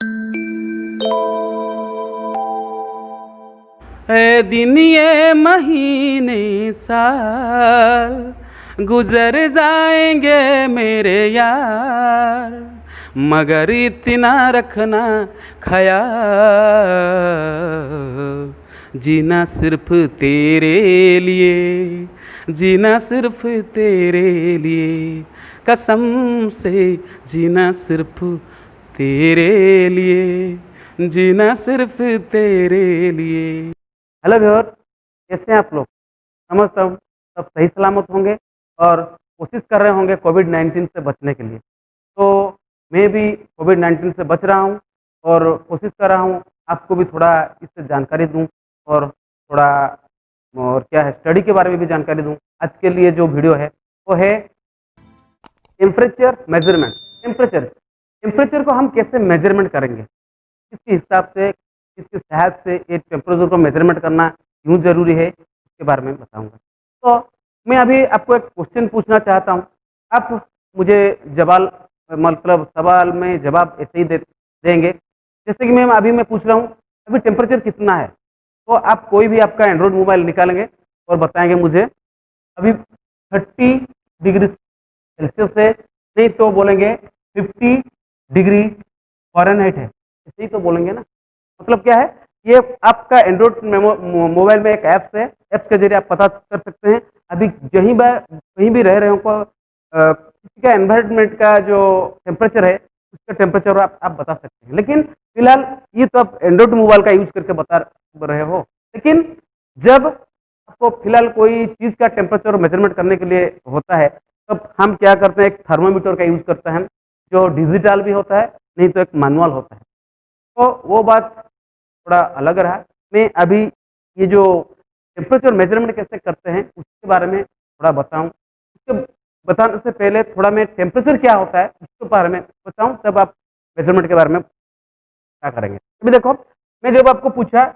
ए दिन ये महीने साल गुजर जाएंगे मेरे यार, मगर इतना रखना ख्याल, जीना सिर्फ तेरे लिए, जीना सिर्फ तेरे लिए, कसम से जीना सिर्फ तेरे लिए, जीना सिर्फ तेरे लिए। हेलो व्यूअर, कैसे हैं आप लोग? समझता हूँ सब सही सलामत होंगे और कोशिश कर रहे होंगे कोविड-19 से बचने के लिए। तो मैं भी कोविड-19 से बच रहा हूँ और कोशिश कर रहा हूँ आपको भी थोड़ा इससे जानकारी दूँ और थोड़ा और क्या है स्टडी के बारे में भी जानकारी दूँ। आज के लिए जो वीडियो है वो है टेम्परेचर मेजरमेंट। टेम्परेचर टेम्परेचर को हम कैसे मेजरमेंट करेंगे, किसके हिसाब से, किसकी सहायता से ये टेम्परेचर को मेजरमेंट करना क्यों ज़रूरी है, इसके बारे में बताऊंगा। तो मैं अभी आपको एक क्वेश्चन पूछना चाहता हूँ। आप मुझे जवाब मतलब सवाल में जवाब ऐसे ही देंगे। जैसे कि मैं पूछ रहा हूँ अभी टेम्परेचर कितना है, तो आप कोई भी आपका एंड्रॉयड मोबाइल निकालेंगे और बताएंगे मुझे अभी 30 डिग्री सेल्सियस है, नहीं तो बोलेंगे 50 डिग्री फ़ारेनहाइट है, ऐसे ही तो बोलेंगे ना। मतलब क्या है, ये आपका एंड्रॉइड मोबाइल में एक ऐप्स है, ऐप्स के जरिए आप पता कर सकते हैं अभी कहीं भी रह रहे हो किसी का एनवायरनमेंट का जो टेम्परेचर है उसका टेम्परेचर आप बता सकते हैं। लेकिन फिलहाल ये तो आप एंड्रॉइड मोबाइल का यूज करके बता रहे हो, लेकिन जब आपको फिलहाल कोई चीज़ का टेम्परेचर मेजरमेंट करने के लिए होता है तब हम क्या करते हैं, एक थर्मामीटर का यूज करते हैं जो डिजिटल भी होता है, नहीं तो एक मैनुअल होता है। तो वो बात थोड़ा अलग रहा। मैं अभी ये जो टेम्परेचर मेजरमेंट कैसे करते हैं उसके बारे में थोड़ा बताऊं। उसके बताने से पहले थोड़ा मैं टेम्परेचर क्या होता है उसके बारे में बताऊं, तब आप मेजरमेंट के बारे में क्या करेंगे। अभी देखो, मैं जब आपको पूछा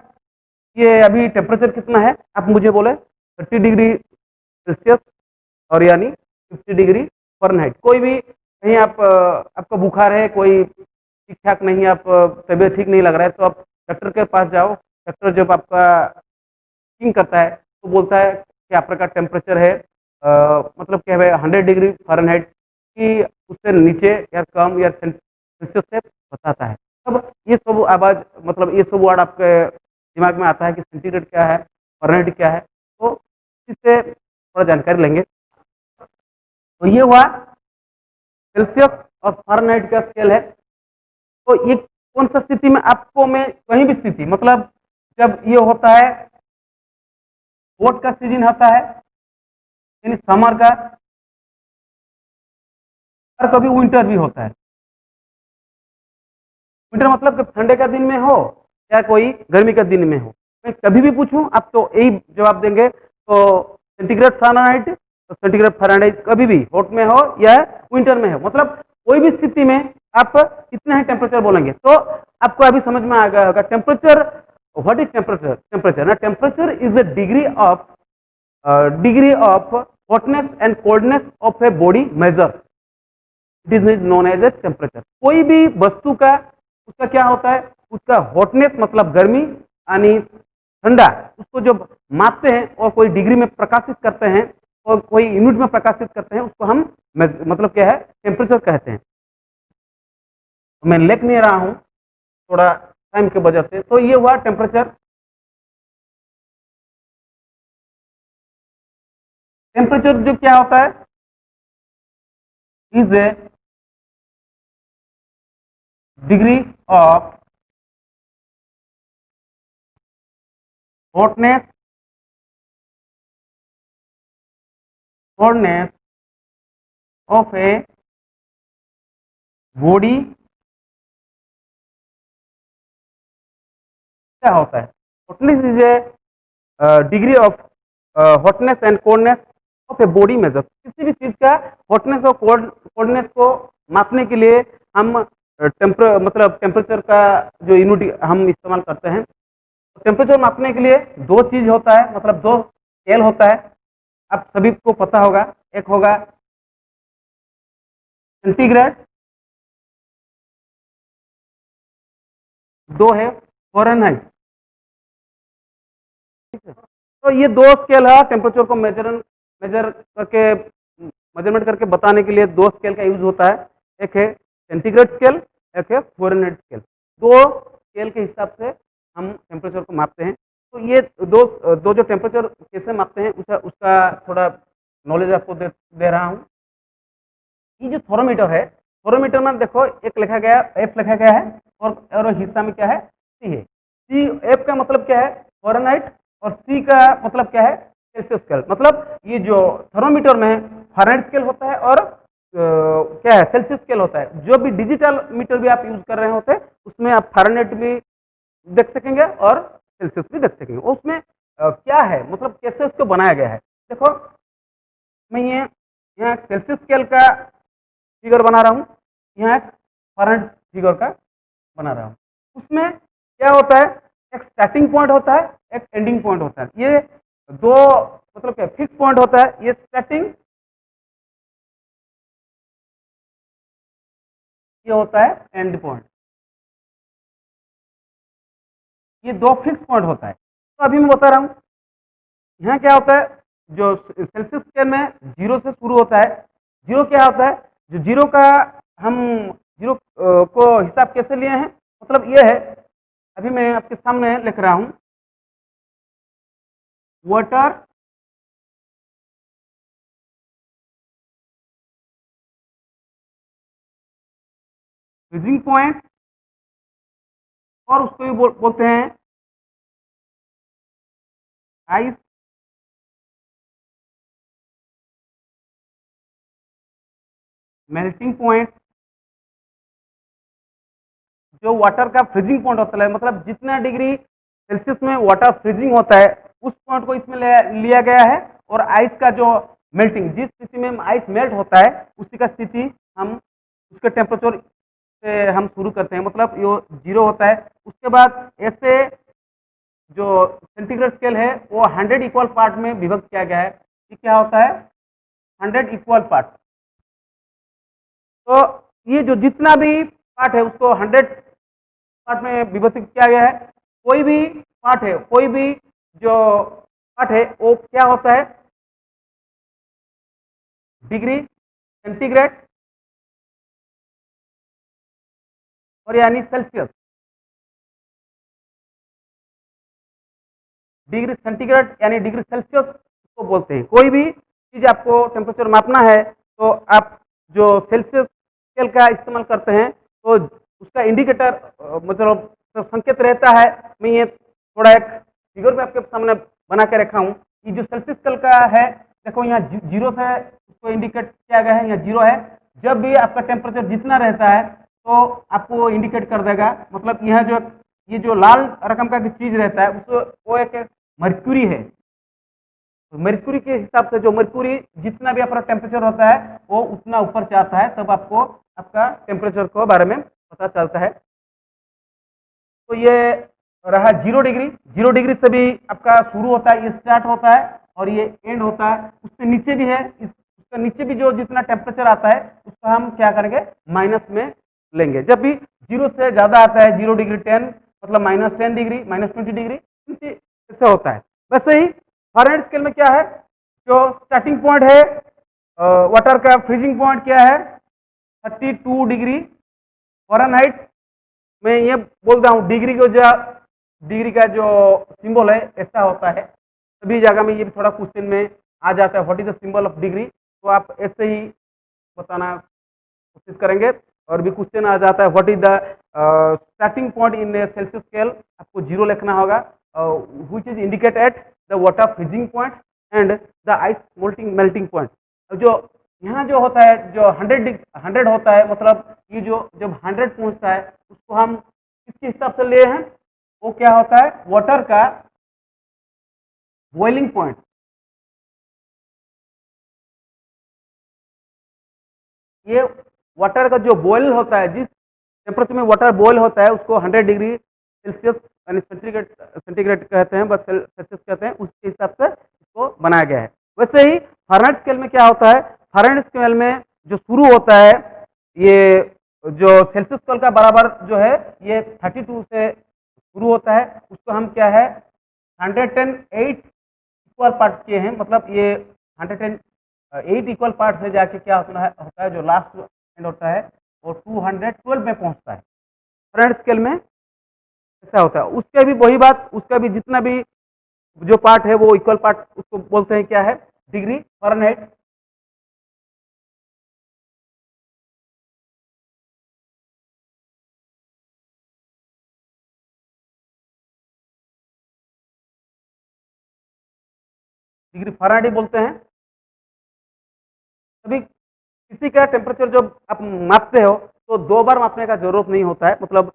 ये अभी टेम्परेचर कितना है, आप मुझे बोले 30 डिग्री सेल्सियस और यानी 50 डिग्री फ़ारेनहाइट। कोई भी कहीं आपको बुखार है, कोई ठीक ठाक नहीं, आप तबीयत ठीक नहीं लग रहा है, तो आप डॉक्टर के पास जाओ। डॉक्टर जब आपका चेकिंग करता है तो बोलता है कि आपका टेम्परेचर है मतलब क्या है 100 डिग्री फ़ारेनहाइट की उससे नीचे या कम या सेल्सियस से बताता है। तब ये सब आवाज़ मतलब ये सब वर्ड आपके दिमाग में आता है कि सेंटीग्रेड क्या है, फ़ारेनहाइट क्या है। तो इससे थोड़ा जानकारी लेंगे। तो ये हुआ सेल्सियस और फ़ारेनहाइट का स्केल है। तो ये कौन सा स्थिति में आपको मैं कहीं भी स्थिति मतलब जब ये होता है वोट का सीजन होता है यानी समर का, और कभी विंटर भी होता है। विंटर मतलब कि ठंडे का दिन में हो या कोई गर्मी का दिन में हो। मैं कभी भी पूछूं आप तो यही जवाब देंगे। तो सेंटीग्रेड फ़ारेनहाइट, तो सेंटीग्रेड फ़ारेनहाइट कभी भी हॉट में हो या विंटर में हो, मतलब कोई भी स्थिति में आप कितना है टेम्परेचर बोलेंगे। तो आपको अभी समझ में आ गया होगा temperature. What is temperature? Temperature ना, temperature is the degree of hotness and coldness of a body measure. It is known as a temperature. कोई भी वस्तु का उसका क्या होता है, उसका हॉटनेस मतलब गर्मी यानी ठंडा, उसको जब मापते हैं और कोई डिग्री में प्रकाशित करते हैं और कोई यूनिट में प्रकाशित करते हैं उसको हम मतलब क्या है टेम्परेचर कहते हैं। मैं लिख नहीं रहा हूं थोड़ा टाइम की वजह से। तो ये हुआ टेम्परेचर। टेम्परेचर जो क्या होता है is a degree of hotness coldness of a body. क्या होता है, hotness is a degree of hotness and coldness of a body measure. किसी भी चीज का हॉटनेस और कोल्डनेस को मापने के लिए हम मतलब टेम्परेचर का जो यूनिट हम इस्तेमाल करते हैं। टेम्परेचर मापने के लिए दो चीज होता है, मतलब दो स्केल होता है, आप सभी को पता होगा। एक होगा सेंटीग्रेड दो है फ़ारेनहाइट। ठीक है, तो ये दो स्केल है टेम्परेचर को मेजरमेंट करके बताने के लिए दो स्केल का यूज होता है। एक है सेंटीग्रेड स्केल, एक है फ़ारेनहाइट स्केल। दो स्केल के हिसाब से हम टेम्परेचर को मापते हैं। तो ये दो दो जो टेम्परेचर कैसे मापते हैं उसका उसका थोड़ा नॉलेज आपको दे रहा हूँ। ये जो थर्मोमीटर है, थर्मोमीटर में देखो एक लिखा गया एफ लिखा गया है और हिस्सा में क्या है सी है। सी एफ का मतलब क्या है फ़ारेनहाइट और सी का मतलब क्या है सेल्सियस स्केल। मतलब ये जो थर्मोमीटर में फ़ारेनहाइट स्केल होता है और क्या है सेल्सियस स्केल होता है। जो भी डिजिटल मीटर भी आप यूज कर रहे होते हैं उसमें आप फ़ारेनहाइट भी देख सकेंगे और सेल्सियस भी देख सकेंगे। उसमें क्या है मतलब कैसे उसको बनाया गया है। देखो मैं ये यहाँ सेल्सियस स्केल का फिगर बना रहा हूँ, यहाँ एक फ़ारेनहाइट फिगर का बना रहा हूँ। उसमें क्या होता है एक स्टार्टिंग पॉइंट होता है, एक एंडिंग पॉइंट होता है। ये दो मतलब क्या फिक्स पॉइंट होता है, ये स्टार्टिंग, ये होता है एंड पॉइंट। ये दो फिक्स पॉइंट होता है। तो अभी मैं बता रहा हूँ यहाँ क्या होता है। जो सेल्सियस स्केल में जीरो से शुरू होता है। जीरो क्या होता है, जो जीरो का हम जीरो को हिसाब कैसे लिए हैं, मतलब ये है अभी मैं आपके सामने लिख रहा हूँ वाटर फ्रीजिंग पॉइंट और उसको भी बोलते हैं आइस मेल्टिंग पॉइंट। जो वाटर का फ्रीजिंग पॉइंट होता है मतलब जितना डिग्री सेल्सियस में वाटर फ्रीजिंग होता है उस पॉइंट को इसमें लिया गया है। और आइस का जो मेल्टिंग, जिस स्थिति में आइस मेल्ट होता है उसी का स्थिति हम उसके टेम्परेचर से हम शुरू करते हैं। मतलब ये जीरो होता है। उसके बाद ऐसे जो सेंटीग्रेड स्केल है वो 100 इक्वल पार्ट में विभक्त किया गया है। ये क्या होता है 100 इक्वल पार्ट। तो ये जो जितना भी पार्ट है उसको 100 पार्ट में विभाजित किया गया है। कोई भी पार्ट है, कोई भी जो पार्ट है वो क्या होता है डिग्री सेंटीग्रेड और यानी सेल्सियस। डिग्री सेंटीग्रेड यानी डिग्री सेल्सियस को बोलते हैं। कोई भी चीज आपको टेम्परेचर मापना है तो आप जो सेल्सियस स्केल का इस्तेमाल करते हैं तो उसका इंडिकेटर मतलब तो संकेत रहता है। मैं ये थोड़ा एक फिगर भी आपके सामने बना के रखा हूँ। ये जो सेल्सियस स्केल का है देखो यहाँ जीरो से उसको इंडिकेट किया गया है, यहाँ जीरो है। जब भी आपका टेम्परेचर जितना रहता है तो आपको इंडिकेट कर देगा। मतलब यहाँ जो ये जो लाल रकम का चीज रहता है उसको वो एक मर्क्यूरी है। तो मर्क्यूरी के हिसाब से जो मर्क्यूरी जितना भी अपना टेम्परेचर होता है वो उतना ऊपर जाता है तब आपको आपका टेम्परेचर के बारे में पता चलता है। तो ये रहा 0 डिग्री। 0 डिग्री से भी आपका शुरू होता है, ये स्टार्ट होता है और ये एंड होता है। उससे नीचे भी है, उससे नीचे भी जो जितना टेम्परेचर आता है उसको हम क्या करेंगे माइनस में लेंगे। जब भी जीरो से ज्यादा आता है 0 डिग्री 10 मतलब -10 डिग्री -20 डिग्री ऐसे होता है। वैसे ही फ़ारेनहाइट स्केल में क्या है, जो स्टार्टिंग पॉइंट है वाटर का फ्रीजिंग पॉइंट क्या है 32 डिग्री फ़ारेनहाइट। मैं ये बोल रहा हूँ डिग्री का जो सिंबल है ऐसा होता है। सभी जगह में ये भी थोड़ा क्वेश्चन में आ जाता है what is the symbol of degree. तो आप ऐसे ही बताना कोशिश करेंगे। और भी क्वेश्चन आ जाता है what is the starting point in Celsius scale, आपको जीरो लिखना होगा which is indicate at the water freezing point and the ice melting point. जो यहाँ जो होता है जो 100 होता है मतलब ये जो जब 100 पहुंचता है उसको हम किसके हिसाब से लिए हैं, वो क्या होता है वाटर का बॉइलिंग पॉइंट। ये वाटर का जो बॉयल होता है, जिस टेम्परेचर में वाटर बॉयल होता है उसको 100 डिग्री सेल्सियस यानी सेंटीग्रेड कहते हैं, बस सेल्सियस कहते हैं, उसके हिसाब से इसको बनाया गया है। वैसे ही फ़ारेनहाइट स्केल में क्या होता है, फ़ारेनहाइट स्केल में जो शुरू होता है ये जो सेल्सियस स्केल का बराबर जो है ये 32 से शुरू होता है, उसको हम क्या है 108 इक्वल पार्ट किए हैं, मतलब ये 108 इक्वल पार्ट से जाके क्या होता है जो लास्ट एंड होता है वो 212 में पहुंचता है। फ्रेंड स्केल में ऐसा होता है, उसके भी वही बात, उसका भी जितना भी जो पार्ट है वो इक्वल पार्ट उसको बोलते हैं क्या है डिग्री फ़ारेनहाइट। डिग्री फ़ारेनहाइट बोलते हैं। अभी किसी का टेम्परेचर जब आप मापते हो तो दो बार मापने का जरूरत नहीं होता है, मतलब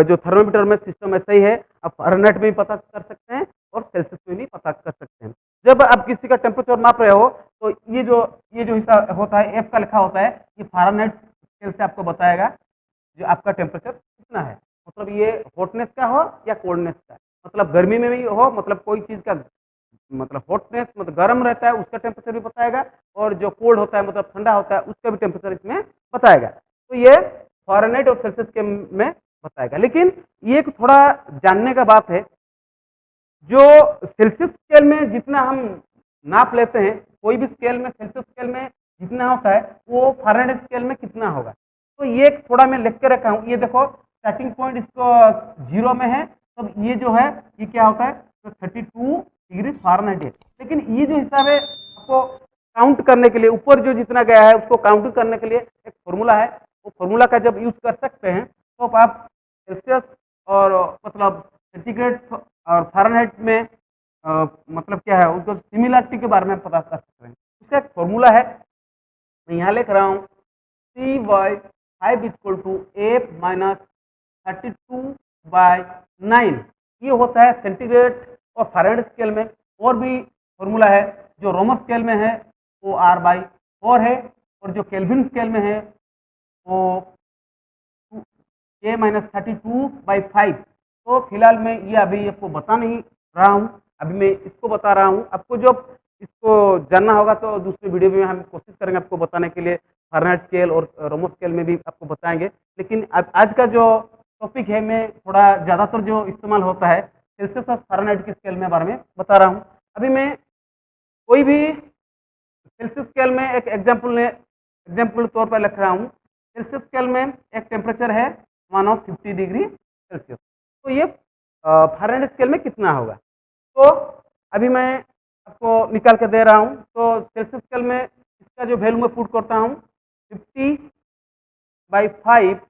जो थर्मोमीटर में सिस्टम ऐसा ही है, आप फ़ारेनहाइट में भी पता कर सकते हैं और सेल्सियस में भी पता कर सकते हैं। जब आप किसी का टेम्परेचर माप रहे हो तो ये जो हिस्सा होता है एफ का लिखा होता है, ये फ़ारेनहाइट स्केल से आपको बताएगा जो आपका टेम्परेचर कितना है, मतलब ये हॉटनेस का हो या कोल्डनेस का, मतलब गर्मी में भी हो, मतलब कोई चीज़ का मतलब हॉटनेस मतलब गर्म रहता है उसका टेम्परेचर भी बताएगा, और जो कोल्ड होता है मतलब ठंडा होता है उसका भी टेम्परेचर इसमें बताएगा। तो ये फ़ारेनहाइट और सेल्सियस के में बताएगा। लेकिन ये एक थोड़ा जानने का बात है, जो सेल्सियस स्केल में जितना हम नाप लेते हैं, कोई भी स्केल में सेल्सियस स्केल में जितना होता है वो फ़ारेनहाइट स्केल में कितना होगा। तो ये थोड़ा मैं लिख के रखा हूँ, ये देखो स्टार्टिंग पॉइंट इसको 0 में है, तो ये जो है ये क्या होता है तो 32 डिग्री फ़ारेनहाइट है। लेकिन ये जो हिसाब है आपको काउंट करने के लिए, ऊपर जो जितना गया है उसको काउंट करने के लिए एक फॉर्मूला है, वो फॉर्मूला का जब यूज कर सकते हैं तो आप सेल्सियस और मतलब सेंटीग्रेड और फ़ारेनहाइट में मतलब क्या है उसको सिमिलरिटी के बारे में पता कर सकते हैं। उसका एक फॉर्मूला है, मैं यहाँ लिख रहा हूँ CY5 equal to F minus 32/9। ये होता है सेंटीग्रेड और फ़ारेनहाइट स्केल में। और भी फॉर्मूला है जो रोमन स्केल में है वो R/4 है, और जो केल्विन स्केल में है वो K-32/5। तो फिलहाल मैं ये अभी आपको बता नहीं रहा हूँ, अभी मैं इसको बता रहा हूँ। आपको जब इसको जानना होगा तो दूसरे वीडियो में हम कोशिश करेंगे आपको बताने के लिए, फ़ारेनहाइट स्केल और रोमन स्केल में भी आपको बताएंगे। लेकिन आज का जो टॉपिक है मैं थोड़ा ज़्यादातर जो इस्तेमाल होता है सेल्सियस और फ़ारेनहाइट के स्केल में बारे में बता रहा हूँ। अभी मैं कोई भी सेल्सियस स्केल में एक एग्जाम्पल तौर पर लिख रहा हूँ। सेल्सियस स्केल में एक टेम्परेचर है 150 डिग्री सेल्सियस, तो ये फ़ारेनहाइट स्केल में कितना होगा। तो अभी मैं आपको निकाल के दे रहा हूँ, तो सेल्सियस स्केल में इसका जो वैल्यू मैं पुट करता हूँ 50/5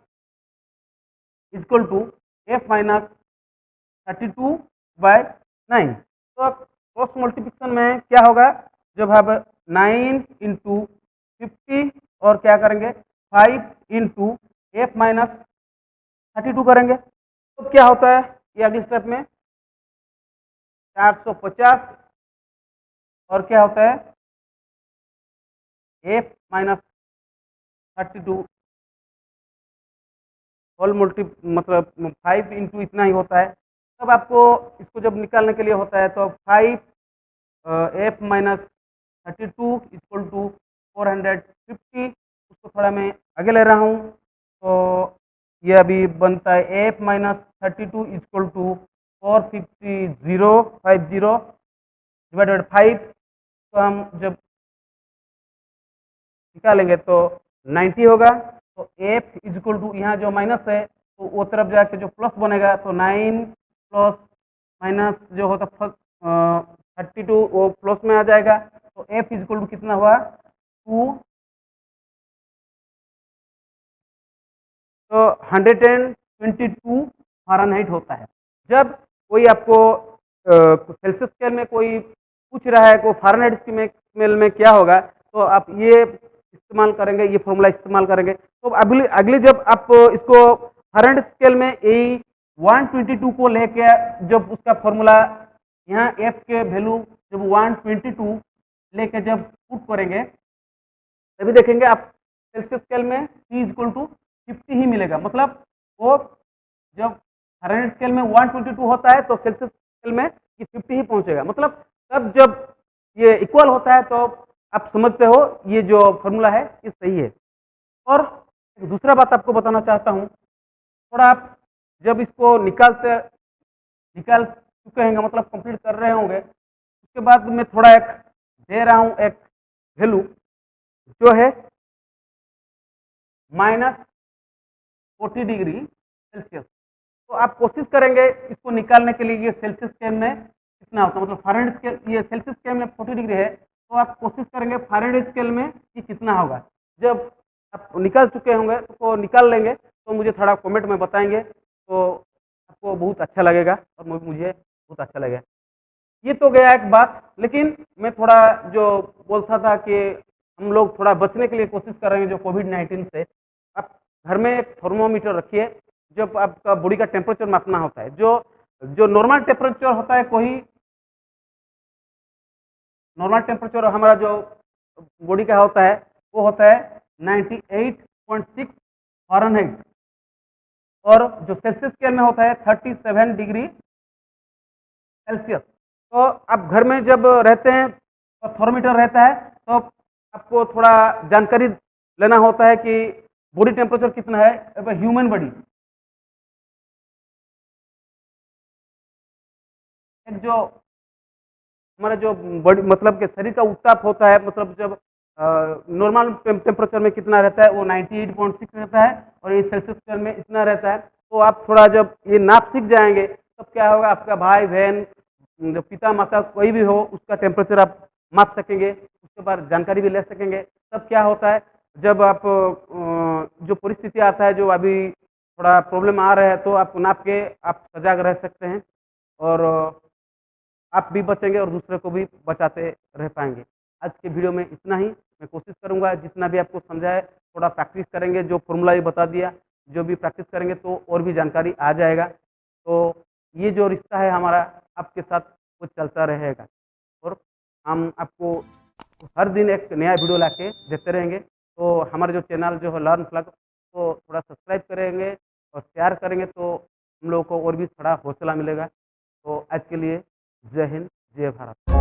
इक्वल टू एफ माइनस 32/9। तो क्रॉस मल्टीप्लिकेशन में क्या होगा, जब आप 9 इंटू 50 और क्या करेंगे 5 इंटू एफ माइनस 32 करेंगे तो क्या होता है, ये अगले स्टेप में 450 और क्या होता है एफ माइनस 32 होल मल्टी मतलब 5 इंटू इतना ही होता है। तब आपको इसको जब निकालने के लिए होता है तो 5 एफ माइनस 32 इक्वल टू 450, उसको थोड़ा मैं आगे ले रहा हूँ, तो ये अभी बनता है F minus 32 equal to 450 divided 5। तो हम जब निकालेंगे तो 90 होगा। तो एफ इज इक्वल टू यहाँ जो माइनस है तो वो तरफ जाके जो प्लस बनेगा, तो 9 प्लस माइनस जो होता 32 वो प्लस में आ जाएगा। तो एफ इज इक्वल टू कितना हुआ 2, तो 122 फ़ारेनहाइट होता है। जब कोई आपको सेल्सियस स्केल में कोई पूछ रहा है को फ़ारेनहाइट स्केल में क्या होगा, तो आप ये इस्तेमाल करेंगे, ये फॉर्मूला इस्तेमाल करेंगे। तो अगली अगली जब आप इसको फ़ारेनहाइट स्केल में ए 122 को लेके जब उसका फॉर्मूला यहाँ एफ के वैल्यू जब 122 लेके जब पुट करेंगे तभी देखेंगे आप सेल्सियस स्केल में C इक्वल टू 50 ही मिलेगा। मतलब वो जब फ़ारेनहाइट स्केल में 122 होता है तो सेल्सियस स्केल में ये 50 ही पहुंचेगा। मतलब तब जब ये इक्वल होता है तो आप समझते हो ये जो फॉर्मूला है ये सही है। और एक दूसरा बात आपको बताना चाहता हूँ, थोड़ा आप जब इसको निकाल चुके होंगे, मतलब कंप्लीट कर रहे होंगे, उसके बाद मैं थोड़ा एक दे रहा हूँ एक वैल्यू जो है -40 डिग्री सेल्सियस। तो आप कोशिश करेंगे इसको निकालने के लिए, ये सेल्सियस स्केल में कितना होता है, मतलब फारेनहाइट स्केल, ये सेल्सियस स्केल में 40 डिग्री है, तो आप कोशिश करेंगे फारेनहाइट स्केल में कि कितना होगा। जब आप निकाल चुके होंगे तो निकाल लेंगे तो मुझे थोड़ा कमेंट में बताएंगे, तो आपको बहुत अच्छा लगेगा और मुझे बहुत अच्छा लगेगा। ये तो गया एक बात, लेकिन मैं थोड़ा जो बोलता था कि हम लोग थोड़ा बचने के लिए कोशिश कर रहे हैं जो कोविड-19 से। आप घर में एक थर्मोमीटर रखिए, जब आपका बॉडी का टेम्परेचर मापना होता है, जो जो नॉर्मल टेम्परेचर होता है, कोई नॉर्मल टेम्परेचर हमारा जो बॉडी का होता है वो होता है 98.6 फ़ारेनहाइट, और जो सेल्सियस स्केल में होता है 37 डिग्री सेल्सियस। तो आप घर में जब रहते हैं और थर्मोमीटर रहता है, तो आपको थोड़ा जानकारी लेना होता है कि बॉडी टेम्परेचर कितना है, ह्यूमन बॉडी एक जो हमारा जो बॉडी मतलब के शरीर का उत्ताप होता है, मतलब जब नॉर्मल टेम्परेचर में कितना रहता है वो 98.6 रहता है, और ये सेल्सियस स्केल में इतना रहता है। तो आप थोड़ा जब ये नाप सीख जाएंगे तब क्या होगा, आपका भाई बहन जो पिता माता कोई भी हो उसका टेम्परेचर आप माप सकेंगे, उसके बाद जानकारी भी ले सकेंगे। तब क्या होता है, जब आप जो परिस्थिति आता है, जो अभी थोड़ा प्रॉब्लम आ रहा है, तो आप नाप के आप सजाग रह सकते हैं, और आप भी बचेंगे और दूसरे को भी बचाते रह पाएंगे। आज के वीडियो में इतना ही। मैं कोशिश करूंगा जितना भी आपको समझाए, थोड़ा प्रैक्टिस करेंगे, जो फॉर्मूला ये बता दिया, जो भी प्रैक्टिस करेंगे तो और भी जानकारी आ जाएगा। तो ये जो रिश्ता है हमारा आपके साथ, वो चलता रहेगा, और हम आपको हर दिन एक नया वीडियो लाके देते रहेंगे। तो हमारे जो चैनल जो है लर्न प्लग, को थोड़ा सब्सक्राइब करेंगे और शेयर करेंगे, तो हम लोगों को और भी थोड़ा हौसला मिलेगा। तो आज के लिए जय हिंद, जय भारत।